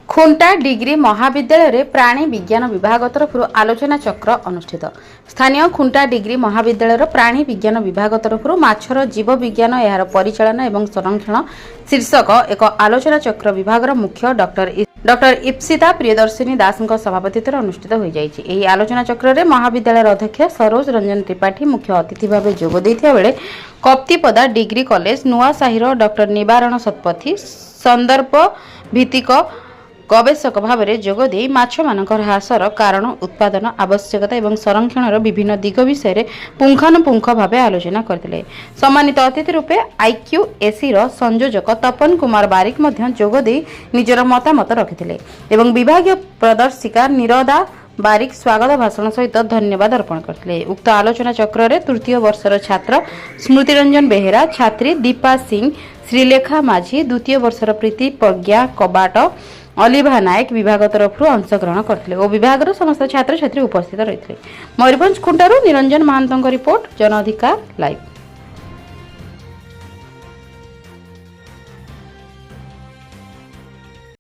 खुंटा degree महाविद्यालय प्राणी विज्ञान विभाग तरफ आलोचना चक्र अनुष्ठित। स्थानीय खुंटा डिग्री महाविद्यालय प्राणी विज्ञान विभाग तरफ माछर जीव विज्ञान यार परिचालना एवं संरक्षण शीर्षक एक आलोचना चक्र विभाग मुख्य डॉक्टर इप्सिता प्रियदर्शिनी दास सभापतित्व अनुष्ठित हो जाएगी। यह आलोचना चक्र में महाविद्यालय अध्यक्ष सरोज रंजन त्रिपाठी मुख्य अतिथि भाव जोग देथिया बेले कप्तिपदा डिग्री कॉलेज नुआसाहीर डॉक्टर निवारण शतपथी संदर्भ भित्तिक गवेषक भाव में जोगदे माछ मानकर ह्रासर कारण उत्पादन आवश्यकता और संरक्षण विभिन्न दिग विषय पुंखानुपुंख भाव आलोचना करते। सम्मानित अतिथि रूपे IQAC संयोजक तपन कुमार बारिक जोगदे निजर मतामत रखिते एवं विभागीय प्रदर्शिका निरदा बारिक स्वागत भाषण सहित धन्यवाद अर्पण करते। उक्त आलोचना चक्र में तृतीय वर्षर छात्र स्मृति रंजन बेहेरा, छात्री दीपा सिंह, श्रीलेखा माझी, द्वितीय वर्षर प्रीति प्रज्ञा कबाट, अलिभा नायक विभाग तरफ अंशग्रहण करते और विभाग समस्त छात्र छात्री उपस्थित रही। मयूरभंज खुंटारू निरंजन महांतों रिपोर्ट, जन अधिकार लाइव।